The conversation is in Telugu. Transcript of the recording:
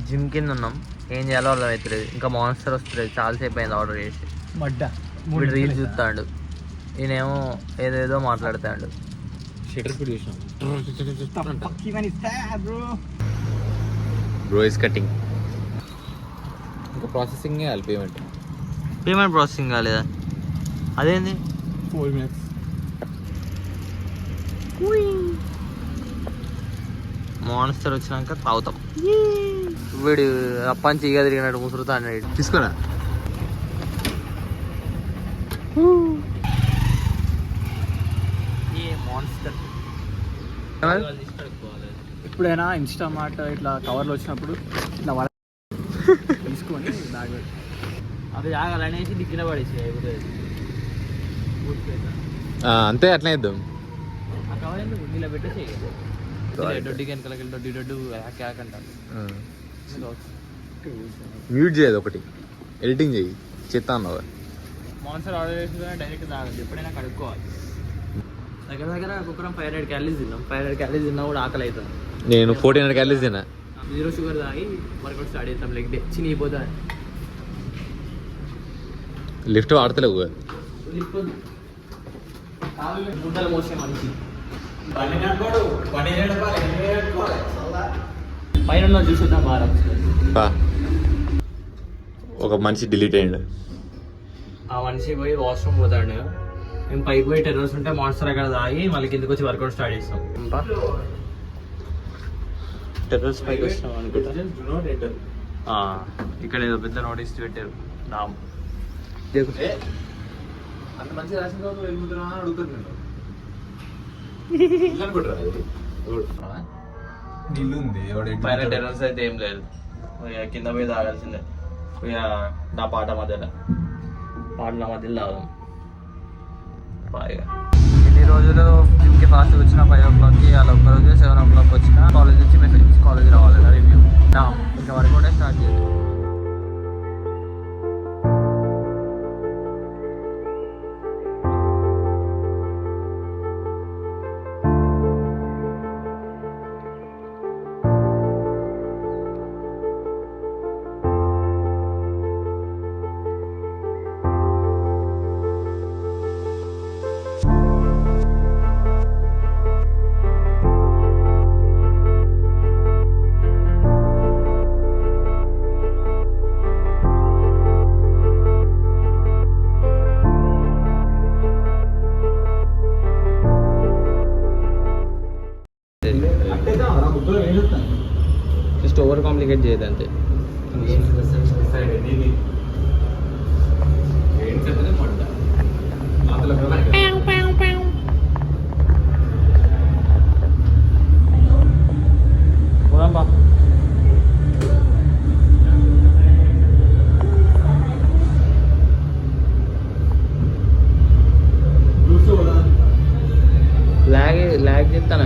జిమ్ కింద ఉన్నాం, ఏం చేయాలో అర్థం అవుతుంది. ఇంకా మాన్స్టర్ వస్తుంది, చాలాసేపు అయింది ఆర్డర్ చేసి. వీడు రీల్స్ చూస్తాడు, ఈయనేమో ఏదేదో మాట్లాడుతాడు. Bro is cutting. ఇంకా ప్రాసెసింగ్ పేమెంట్ ప్రాసెసింగ్ కాలేదా? అదేంది 4 minutes. మాన్స్టర్ వచ్చినాక తాగుతాం. వీడు అప్పంచి ఇక తిరిగినట్టు ముసురుతా అన్నాడు. తీసుకోరా. ఎప్పుడైనా ఇన్స్టామార్ట్ ఇట్లా కవర్లు వచ్చినప్పుడు ఇట్లా తీసుకొని అవి ఆగాలనేసి దిగ్గిన పడేసి అంతే. అట్లా ఇద్దాం. ఆ కవర్ ఎందుకు ఇలా పెట్టేసి దొడ్డికి వెనకాలకి దొడ్డి దొడ్డు హ్యాక్ అంటారు. మ్యూట్ చేయదు ఒకటి, ఎడిటింగ్ చేయి. చెత్త అన్నావు. మాన్స్టర్ ఆర్డర్ చేసి డైరెక్ట్ తాగదు, ఎప్పుడైనా కడుక్కోవాలి. దగ్గర దగ్గర ఒక్కొక్కరం 500 calories తిన్నాం. 500 calories తిన్నా కూడా ఆకలి అవుతుంది. నేను 1400 calories తిన్నా. 0 sugar తాగి వర్కౌట్ స్టార్ట్ చేస్తాం. లెగ్ డే చినిగిపోతా. లిఫ్ట్ వాడతలేవు. గుడ్డలు మోసే మనిషి పైన చూసుద్దాం. ఒక మనిషి డిలీట్ అయ్యాడు. ఆ మనిషి పోయి వాష్రూమ్ పోతాడు. మేము పైకి పోయి టెర్రస్ ఉంటే మాన్స్టర్ అక్కడ తాగి మళ్ళీ కిందకి వచ్చి వర్కౌట్ స్టార్ట్ చేస్తాం. టెర్రస్ పైకి వచ్చినాం అనుకుంటా. ఇక్కడ ఏదో పెద్ద నోటీస్ పెట్టారు. అంత మంచి రాసిన అడుగుతారు. నీళ్ళు ఉంది పైన టెర్రస్ అయితే ఏం లేదు. కింద పోయి తాగాల్సిందే. నా పాట మధ్యలో తాగదాం బాగా. ఎన్ని రోజులు జిమ్కి ఫాస్ట్ వచ్చిన 5 o'clockకి, అలా ఒక్కరోజు 7 o'clock వచ్చిన కాలేజ్ నుంచి మెసేజ్ కాలేజ్ రావాలి రివ్యూ. ఇంకా వర్కౌట్ స్టార్ట్ చేయాలి. జస్ట్ ఓవర్ కాంప్లికేట్ చేయదు అంతే. లాగ్ చెప్తాను.